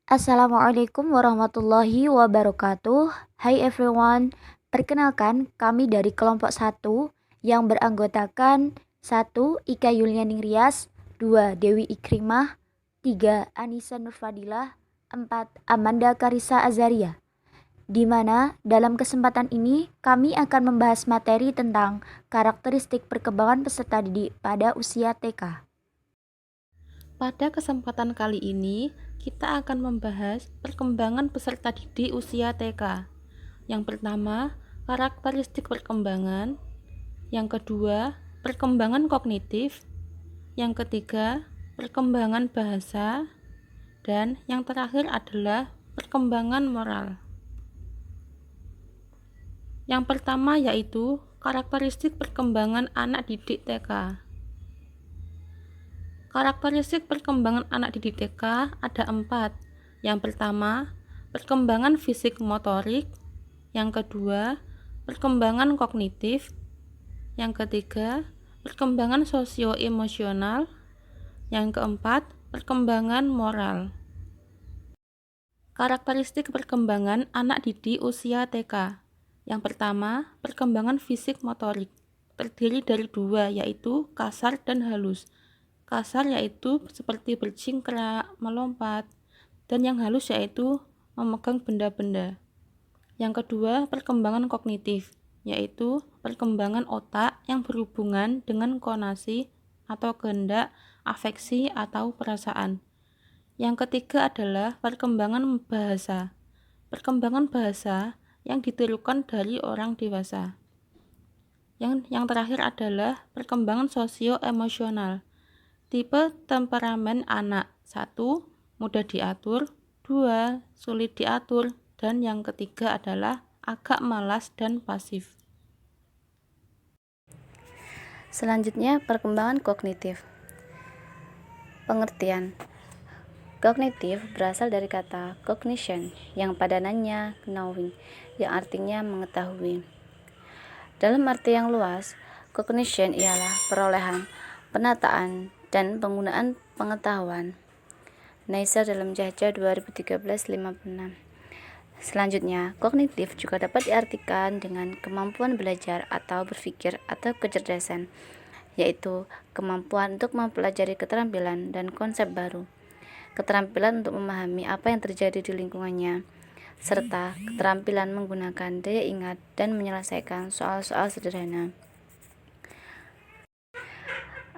Assalamualaikum warahmatullahi wabarakatuh. Hai everyone, perkenalkan kami dari kelompok 1 yang beranggotakan 1. Ika Yulianing Rias, 2. Dewi Ikrimah, 3. Anissa Nurfadilah, 4. Amanda Karisa Azaria. Di mana dalam kesempatan ini kami akan membahas materi tentang karakteristik perkembangan peserta didik pada usia TK. Pada kesempatan kali ini, kita akan membahas perkembangan peserta didik usia TK. Yang pertama, karakteristik perkembangan. Yang kedua, perkembangan kognitif. Yang ketiga, perkembangan bahasa. Dan yang terakhir adalah perkembangan moral. Yang pertama yaitu karakteristik perkembangan anak didik TK. Karakteristik perkembangan anak didik TK ada 4. Yang pertama, perkembangan fisik motorik. Yang kedua, perkembangan kognitif. Yang ketiga, perkembangan sosio-emosional. Yang keempat, perkembangan moral. Karakteristik perkembangan anak didik usia TK. Yang pertama, perkembangan fisik motorik. Terdiri dari 2, yaitu kasar dan halus. Kasar yaitu seperti bercingkrak, melompat, dan yang halus yaitu memegang benda-benda. Yang kedua, perkembangan kognitif, yaitu perkembangan otak yang berhubungan dengan konasi atau kehendak, afeksi, atau perasaan. Yang ketiga adalah perkembangan bahasa. Perkembangan bahasa yang ditirukan dari orang dewasa. Yang terakhir adalah perkembangan sosio-emosional. Tipe temperamen anak. 1. Mudah diatur. 2. Sulit diatur. Dan yang ketiga adalah agak malas dan pasif. Selanjutnya, perkembangan kognitif. Pengertian. Kognitif berasal dari kata cognition yang padanannya knowing, yang artinya mengetahui. Dalam arti yang luas, cognition ialah perolehan, penataan, dan penggunaan pengetahuan. Neisser dalam Jajah 2013-56. Selanjutnya, kognitif juga dapat diartikan dengan kemampuan belajar atau berpikir atau kecerdasan, yaitu kemampuan untuk mempelajari keterampilan dan konsep baru, keterampilan untuk memahami apa yang terjadi di lingkungannya, serta keterampilan menggunakan daya ingat dan menyelesaikan soal-soal sederhana.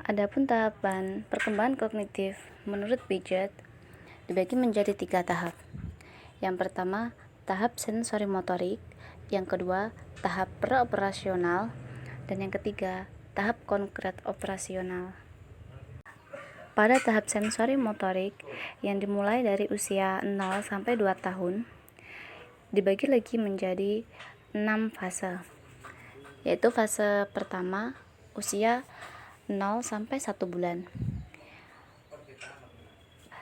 Adapun tahapan perkembangan kognitif menurut Piaget dibagi menjadi 3 tahap. Yang pertama, tahap sensori motorik, yang kedua, tahap praoperasional, dan yang ketiga, tahap konkret operasional. Pada tahap sensori motorik yang dimulai dari usia 0 sampai 2 tahun, dibagi lagi menjadi 6 fase, yaitu fase pertama usia 0 sampai 1 bulan.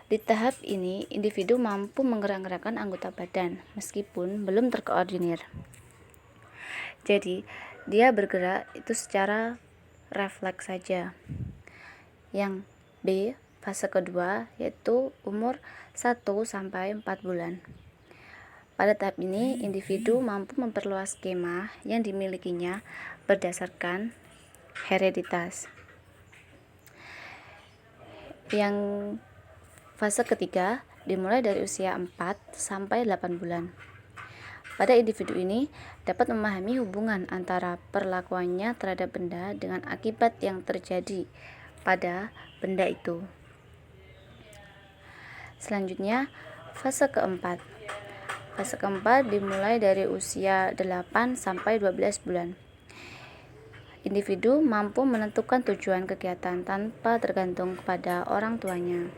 Di tahap ini, individu mampu menggerak-gerakkan anggota badan meskipun belum terkoordinir. Jadi, dia bergerak itu secara refleks saja. Yang B, fase kedua, yaitu umur 1 sampai 4 bulan. Pada tahap ini, individu mampu memperluas skema yang dimilikinya berdasarkan hereditas. Yang fase ketiga dimulai dari usia 4 sampai 8 bulan. Pada individu ini dapat memahami hubungan antara perlakuannya terhadap benda dengan akibat yang terjadi pada benda itu. Selanjutnya, fase keempat. Fase keempat dimulai dari usia 8 sampai 12 bulan. Individu mampu menentukan tujuan kegiatan tanpa tergantung kepada orang tuanya.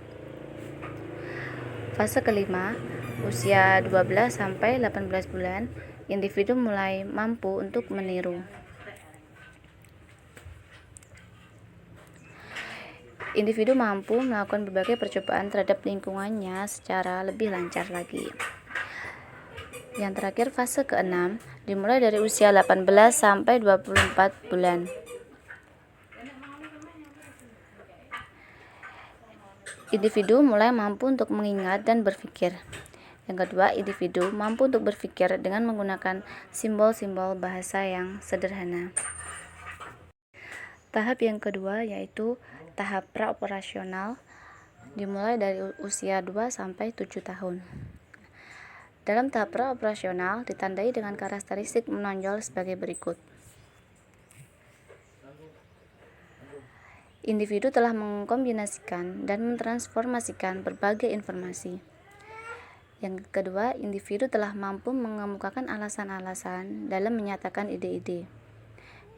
Fase kelima, usia 12 sampai 18 bulan, individu mulai mampu untuk meniru. Individu mampu melakukan berbagai percobaan terhadap lingkungannya secara lebih lancar lagi. Yang terakhir, fase ke-6 dimulai dari usia 18 sampai 24 bulan. Individu mulai mampu untuk mengingat dan berpikir. Yang kedua, individu mampu untuk berpikir dengan menggunakan simbol-simbol bahasa yang sederhana. Tahap yang kedua yaitu tahap praoperasional, dimulai dari usia 2 sampai 7 tahun. Dalam tahap praoperasional ditandai dengan karakteristik menonjol sebagai berikut. Individu telah mengkombinasikan dan mentransformasikan berbagai informasi. Yang kedua, individu telah mampu mengemukakan alasan-alasan dalam menyatakan ide-ide.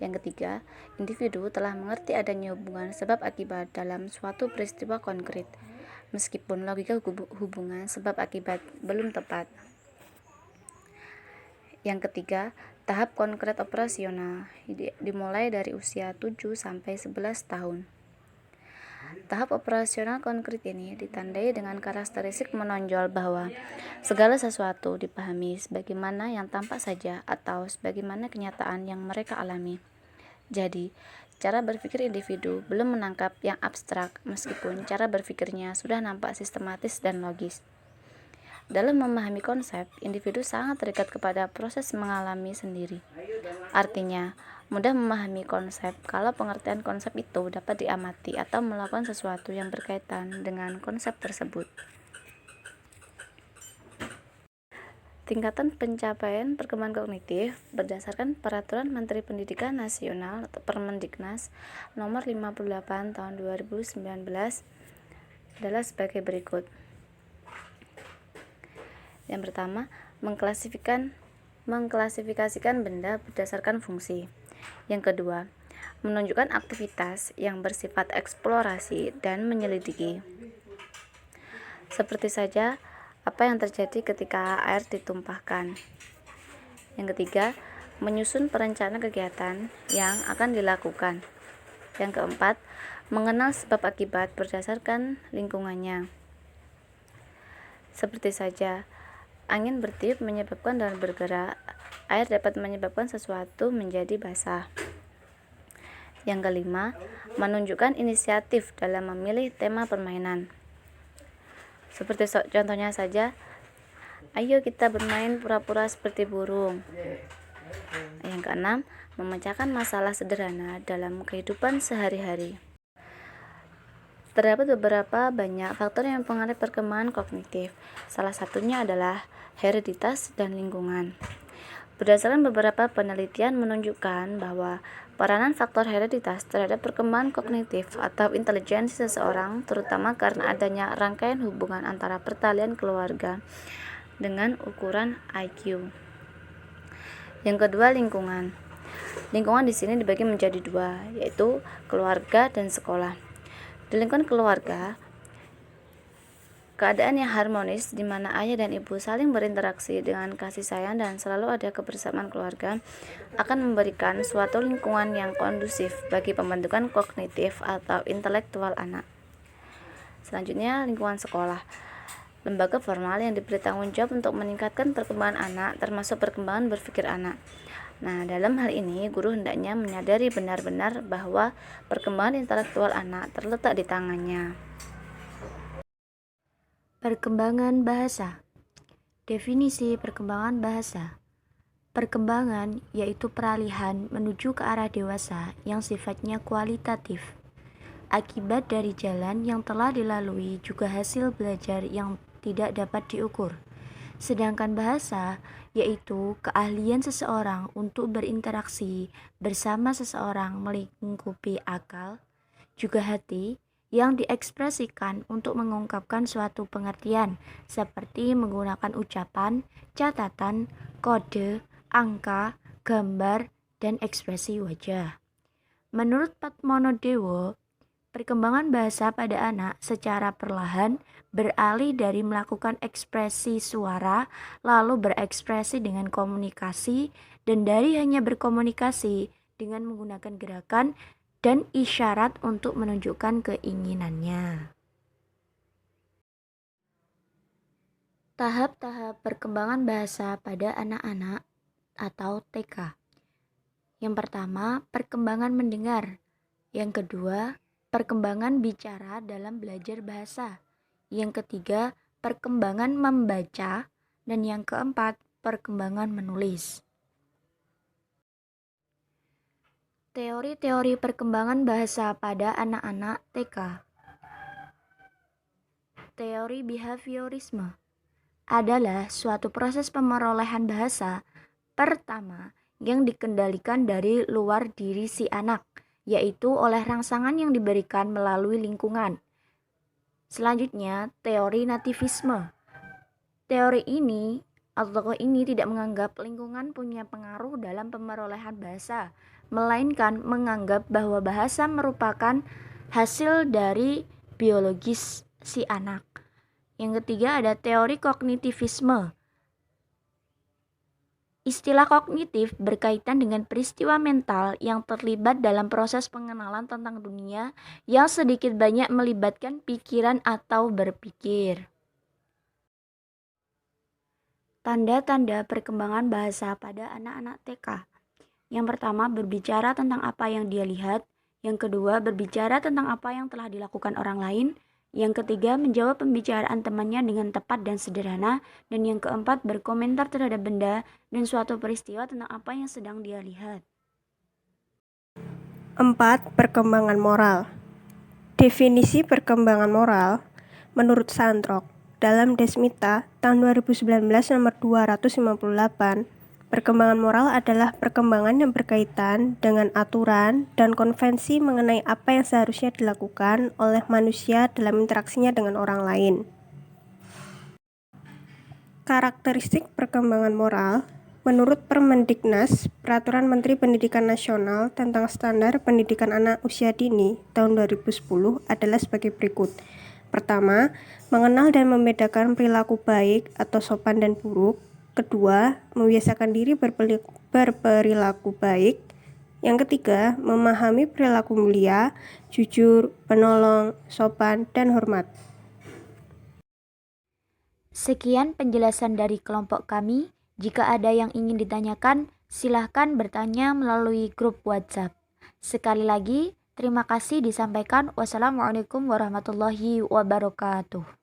Yang ketiga, individu telah mengerti adanya hubungan sebab akibat dalam suatu peristiwa konkret, meskipun logika hubungan sebab akibat belum tepat. Yang ketiga, tahap konkret operasional dimulai dari usia 7 sampai 11 tahun. Tahap operasional konkret ini ditandai dengan karakteristik menonjol bahwa segala sesuatu dipahami sebagaimana yang tampak saja atau sebagaimana kenyataan yang mereka alami. Jadi, cara berpikir individu belum menangkap yang abstrak meskipun cara berpikirnya sudah nampak sistematis dan logis. Dalam memahami konsep, individu sangat terikat kepada proses mengalami sendiri. Artinya, mudah memahami konsep kalau pengertian konsep itu dapat diamati atau melakukan sesuatu yang berkaitan dengan konsep tersebut. Tingkatan pencapaian perkembangan kognitif berdasarkan Peraturan Menteri Pendidikan Nasional atau Permendiknas Nomor 58 Tahun 2019 adalah sebagai berikut. Yang pertama, mengklasifikasikan benda berdasarkan fungsi. Yang kedua, menunjukkan aktivitas yang bersifat eksplorasi dan menyelidiki. Seperti saja apa yang terjadi ketika air ditumpahkan. Yang ketiga, menyusun perencanaan kegiatan yang akan dilakukan. Yang keempat, mengenal sebab akibat berdasarkan lingkungannya. Seperti saja, angin bertiup menyebabkan daun bergerak, air dapat menyebabkan sesuatu menjadi basah. Yang kelima, menunjukkan inisiatif dalam memilih tema permainan. Seperti contohnya saja, ayo kita bermain pura-pura seperti burung. Yang keenam, memecahkan masalah sederhana dalam kehidupan sehari-hari. Terdapat beberapa banyak faktor yang mempengaruhi perkembangan kognitif. Salah satunya adalah hereditas dan lingkungan. Berdasarkan beberapa penelitian menunjukkan bahwa peranan faktor hereditas terhadap perkembangan kognitif atau intelijensi seseorang, terutama karena adanya rangkaian hubungan antara pertalian keluarga dengan ukuran IQ. Yang kedua, lingkungan. Lingkungan di sini dibagi menjadi dua, yaitu keluarga dan sekolah. Di lingkungan keluarga, keadaan yang harmonis di mana ayah dan ibu saling berinteraksi dengan kasih sayang dan selalu ada kebersamaan keluarga akan memberikan suatu lingkungan yang kondusif bagi pembentukan kognitif atau intelektual anak. Selanjutnya, lingkungan sekolah. Lembaga formal yang diberi tanggung jawab untuk meningkatkan perkembangan anak termasuk perkembangan berpikir anak. Nah, dalam hal ini guru hendaknya menyadari benar-benar bahwa perkembangan intelektual anak terletak di tangannya. Perkembangan bahasa. Definisi perkembangan bahasa. Perkembangan yaitu peralihan menuju ke arah dewasa yang sifatnya kualitatif. Akibat dari jalan yang telah dilalui juga hasil belajar yang tidak dapat diukur. Sedangkan bahasa yaitu keahlian seseorang untuk berinteraksi bersama seseorang melingkupi akal, juga hati, yang diekspresikan untuk mengungkapkan suatu pengertian seperti menggunakan ucapan, catatan, kode, angka, gambar, dan ekspresi wajah. Menurut Padmonodewo, perkembangan bahasa pada anak secara perlahan beralih dari melakukan ekspresi suara lalu berekspresi dengan komunikasi dan dari hanya berkomunikasi dengan menggunakan gerakan dan isyarat untuk menunjukkan keinginannya. Tahap-tahap perkembangan bahasa pada anak-anak atau TK. Yang pertama, perkembangan mendengar. Yang kedua, perkembangan bicara dalam belajar bahasa. yang ketiga perkembangan membaca, dan yang keempat perkembangan menulis. Teori-teori perkembangan bahasa pada anak-anak TK. Teori behaviorisme adalah suatu proses pemerolehan bahasa pertama yang dikendalikan dari luar diri si anak, yaitu oleh rangsangan yang diberikan melalui lingkungan. Selanjutnya, teori nativisme. Teori ini atau tokoh ini tidak menganggap lingkungan punya pengaruh dalam pemerolehan bahasa, melainkan menganggap bahwa bahasa merupakan hasil dari biologis si anak. Yang ketiga ada teori kognitivisme. Istilah kognitif berkaitan dengan peristiwa mental yang terlibat dalam proses pengenalan tentang dunia yang sedikit banyak melibatkan pikiran atau berpikir. Tanda-tanda perkembangan bahasa pada anak-anak TK. Yang pertama, berbicara tentang apa yang dia lihat. Yang kedua, berbicara tentang apa yang telah dilakukan orang lain. Yang ketiga, menjawab pembicaraan temannya dengan tepat dan sederhana. Dan yang keempat, berkomentar terhadap benda dan suatu peristiwa tentang apa yang sedang dia lihat. 4. Perkembangan moral. Definisi perkembangan moral menurut Sandrock dalam Desmita tahun 2019 nomor 258, perkembangan moral adalah perkembangan yang berkaitan dengan aturan dan konvensi mengenai apa yang seharusnya dilakukan oleh manusia dalam interaksinya dengan orang lain. Karakteristik perkembangan moral menurut Permendiknas, Peraturan Menteri Pendidikan Nasional tentang Standar Pendidikan Anak Usia Dini tahun 2010 adalah sebagai berikut. Pertama, mengenal dan membedakan perilaku baik atau sopan dan buruk. Kedua, membiasakan diri berperilaku baik. Yang ketiga, memahami perilaku mulia, jujur, penolong, sopan, dan hormat. Sekian penjelasan dari kelompok kami. Jika ada yang ingin ditanyakan, silahkan bertanya melalui grup WhatsApp. Sekali lagi, terima kasih disampaikan. Wassalamualaikum warahmatullahi wabarakatuh.